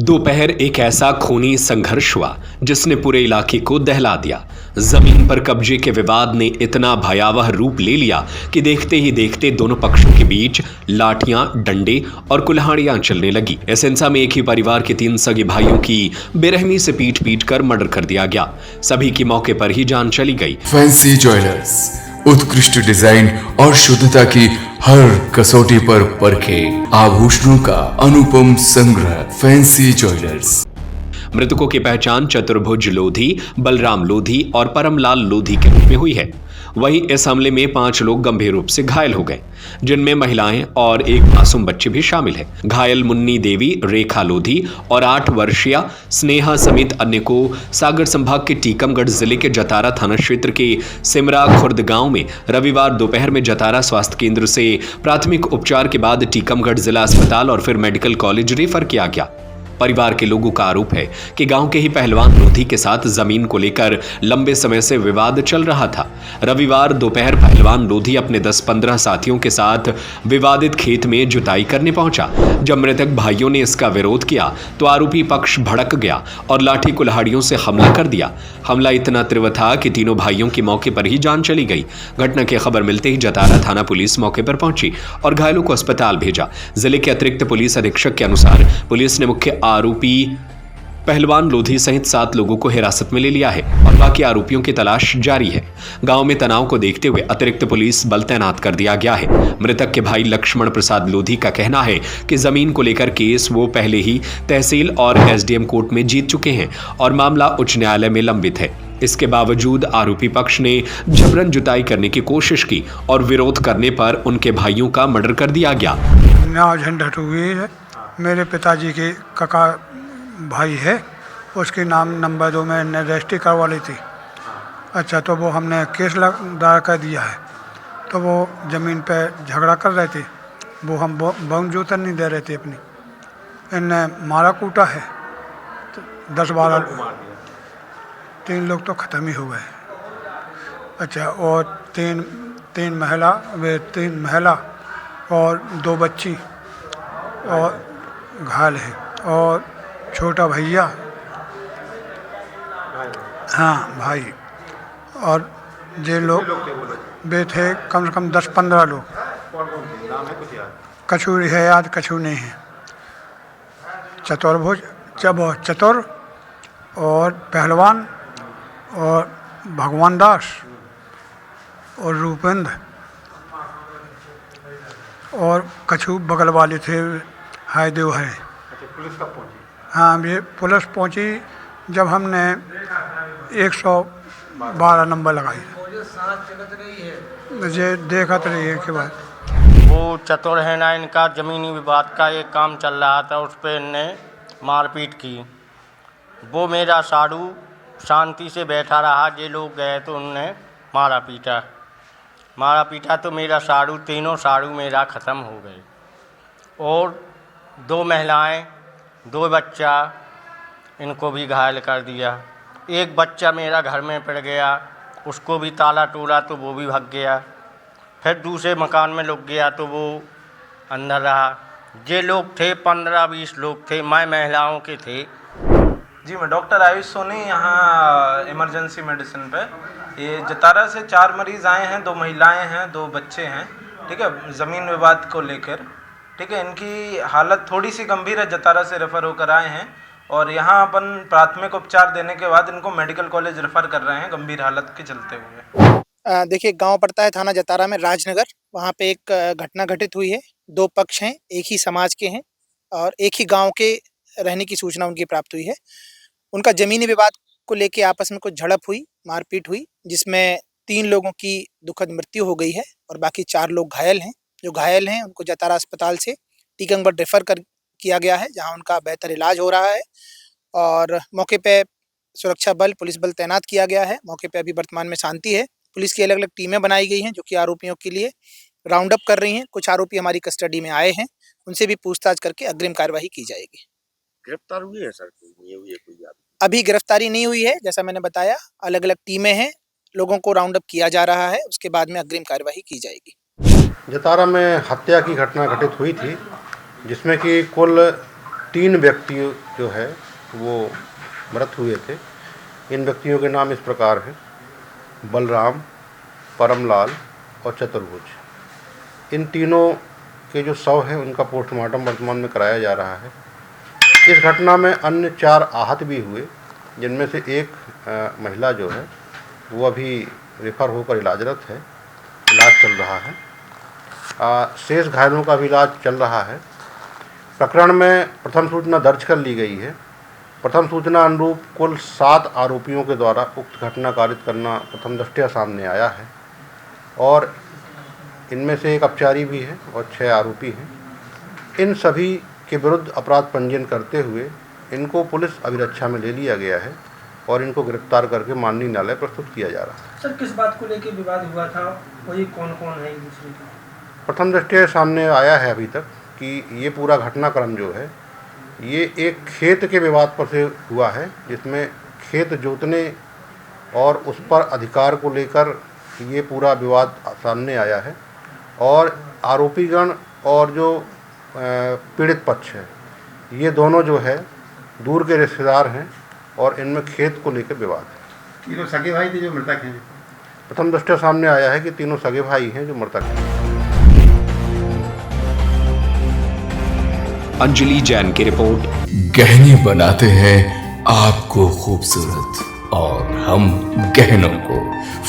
दोपहर एक ऐसा खूनी संघर्ष हुआ जिसने पूरे इलाके को दहला दिया। जमीन पर कब्जे के विवाद ने इतना भयावह रूप ले लिया कि देखते ही देखते दोनों पक्षों के बीच लाठियां, डंडे और कुल्हाड़ियां चलने लगी। इस हिंसा में एक ही परिवार के 3 सगे भाइयों की बेरहमी से पीट पीट कर मर्डर कर दिया गया। सभी की मौके पर ही जान चली गई। फैंसी ज्वेलर्स, उत्कृष्ट डिजाइन और शुद्धता की हर कसौटी पर परखे आभूषणों का अनुपम संग्रह। Fancy jewellers. मृतकों की पहचान चतुर्भुज लोधी, बलराम लोधी और परमलाल लोधी के रूप में हुई है। वहीं इस हमले में 5 लोग गंभीर रूप से घायल हो गए, जिनमें महिलाएं और एक मासूम बच्चे भी शामिल है। घायल मुन्नी देवी, रेखा लोधी और 8 वर्षीय स्नेहा समेत अन्य को सागर संभाग के टीकमगढ़ जिले के जतारा थाना क्षेत्र के सिमरा खुर्द गांव में रविवार दोपहर में जतारा स्वास्थ्य केंद्र से प्राथमिक उपचार के बाद टीकमगढ़ जिला अस्पताल और फिर मेडिकल कॉलेज रेफर किया गया। परिवार के लोगों का आरोप है कि गांव के ही पहलवान लोधी के साथ जमीन को लेकर लंबे समय से विवाद चल रहा था। रविवार दोपहर पहलवान लोधी अपने 10-15 साथियों के साथ विवादित खेत में जुताई करने पहुंचा। जब मृतक भाइयों ने इसका विरोध किया तो आरोपी पक्ष भड़क गया और लाठी कुल्हाड़ियों से हमला कर दिया। हमला इतना तीव्र था कि तीनों भाइयों की मौके पर ही जान चली गई। घटना की खबर मिलते ही जतारा थाना पुलिस मौके पर पहुंची और घायलों को अस्पताल भेजा। जिले के अतिरिक्त पुलिस अधीक्षक के अनुसार पुलिस ने मुख्य आरोपी पहलवान लोधी सहित 7 लोगों को हिरासत में ले लिया है और बाकी आरोपियों की तलाश जारी है। गांव में तनाव को देखते हुए अतिरिक्त पुलिस बल तैनात कर दिया गया है। मृतक के भाई लक्ष्मण प्रसाद लोधी का कहना है कि जमीन को लेकर केस वो पहले ही तहसील और एसडीएम कोर्ट में जीत चुके हैं और मामला उच्च न्यायालय में लंबित है। इसके बावजूद आरोपी पक्ष ने जबरन जुताई करने की कोशिश की और विरोध करने पर उनके भाइयों का मर्डर कर दिया गया। झंझट हुई है। मेरे पिताजी के काका भाई है, उसके नाम नंबर 2 में रजिस्ट्री करवा ली थी। अच्छा, तो वो हमने केस दायर कर दिया है। तो वो ज़मीन पे झगड़ा कर रहे थे, वो हम बाउंड जोतन नहीं दे रहे थे अपनी। इनने मारा कूटा है, तो 10-12 3 लोग तो ख़त्म ही हो गए। अच्छा, और तीन महिला और 2 बच्ची और घायल है और छोटा भैया, हाँ भाई, और जे लोग वे थे कम से कम 10-15 लोग। कछु है याद, कछु नहीं है। चतुर और पहलवान और भगवान दास और रूपेंद्र और कछु बगल वाले थे हायदेव है। पुलिस कब पहुंची? हाँ, ये पुलिस पहुंची जब हमने 112 नंबर लगाई। मुझे देखत रही है के बाद वो चतुर है ना, इनका ज़मीनी विवाद का एक काम चल रहा था, उस पर इनने मारपीट की। वो मेरा साड़ू शांति से बैठा रहा, ये लोग गए तो उनने मारा पीटा तो मेरा साड़ू, तीनों साड़ू मेरा ख़त्म हो गए और 2 महिलाएं, 2 बच्चा, इनको भी घायल कर दिया। एक बच्चा मेरा घर में पड़ गया, उसको भी ताला टूटा तो वो भी भाग गया। फिर दूसरे मकान में लुक गया तो वो अंदर रहा। ये लोग थे 15-20 लोग थे, मैं महिलाओं के थे। जी, मैं डॉक्टर आयुष सोनी, यहाँ इमरजेंसी मेडिसिन पे। ये जतारा से 4 मरीज़ आए हैं, 2 महिलाएं हैं, 2 बच्चे हैं। ठीक है, ज़मीन विवाद को लेकर। ठीक है, इनकी हालत थोड़ी सी गंभीर है, जतारा से रेफ़र होकर आए हैं और यहाँ अपन प्राथमिक उपचार देने के बाद इनको मेडिकल कॉलेज रेफ़र कर रहे हैं गंभीर हालत के चलते हुए। देखिए, गांव पड़ता है थाना जतारा में, राजनगर। वहाँ पे एक घटना घटित हुई है। 2 पक्ष हैं, एक ही समाज के हैं और एक ही गांव के रहने की सूचना उनकी प्राप्त हुई है। उनका ज़मीनी विवाद को लेके आपस में कुछ झड़प हुई, मारपीट हुई, जिसमें 3 लोगों की दुखद मृत्यु हो गई है और बाकी 4 लोग घायल हैं। जो घायल हैं उनको जतारा अस्पताल से टीकमगढ़ रेफर किया गया है, जहां उनका बेहतर इलाज हो रहा है और मौके पे सुरक्षा बल, पुलिस बल तैनात किया गया है। मौके पे अभी वर्तमान में शांति है। पुलिस की अलग-अलग टीमें बनाई गई हैं जो कि आरोपियों के लिए राउंड अप कर रही हैं। कुछ आरोपी हमारी कस्टडी में आए हैं, उनसे भी पूछताछ करके अग्रिम कार्यवाही की जाएगी। गिरफ्तार हुई है सर? अभी गिरफ्तारी नहीं हुई है, जैसा मैंने बताया, अलग-अलग टीमें हैं, लोगों को राउंड अप किया जा रहा है, उसके बाद में अग्रिम कार्यवाही की जाएगी। जतारा में हत्या की घटना घटित हुई थी, जिसमें कि कुल 3 व्यक्ति जो है वो मृत हुए थे। इन व्यक्तियों के नाम इस प्रकार हैं: बलराम, परमलाल और चतुर्भुज। इन तीनों के जो शव हैं उनका पोस्टमार्टम वर्तमान में कराया जा रहा है। इस घटना में अन्य 4 आहत भी हुए, जिनमें से एक महिला जो है वो अभी रेफर होकर इलाजरत है, इलाज चल रहा है। शेष घायलों का भी इलाज चल रहा है। प्रकरण में प्रथम सूचना दर्ज कर ली गई है। प्रथम सूचना अनुरूप कुल 7 आरोपियों के द्वारा उक्त घटना कारित करना प्रथम दृष्टया सामने आया है और इनमें से एक अपचारी भी है और 6 आरोपी हैं। इन सभी के विरुद्ध अपराध पंजीयन करते हुए इनको पुलिस अभिरक्षा में ले लिया गया है और इनको गिरफ्तार करके माननीय न्यायालय प्रस्तुत किया जा रहा है। सर, किस बात को लेकर विवाद हुआ था, वही कौन कौन है एक दूसरे के? प्रथम दृष्टया सामने आया है अभी तक कि ये पूरा घटनाक्रम जो है ये एक खेत के विवाद पर से हुआ है, जिसमें खेत जोतने और उस पर अधिकार को लेकर ये पूरा विवाद सामने आया है और आरोपीगण और जो पीड़ित पक्ष है ये दोनों जो है दूर के रिश्तेदार हैं और इनमें खेत को लेकर विवाद है। तीनों सगे भाई थे जो मृतक हैं? प्रथम दृष्टया सामने आया है कि तीनों सगे भाई हैं जो मृतक हैं। अंजलि जैन की रिपोर्ट। गहने बनाते हैं आपको खूबसूरत और हम गहनों को।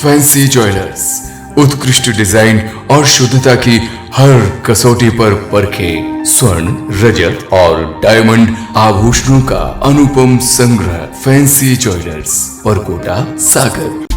फैंसी ज्वेलर्स उत्कृष्ट डिजाइन और शुद्धता की हर कसौटी पर परखे स्वर्ण, रजत और डायमंड आभूषणों का अनुपम संग्रह। फैंसी ज्वेलर्स, परकोटा, सागर।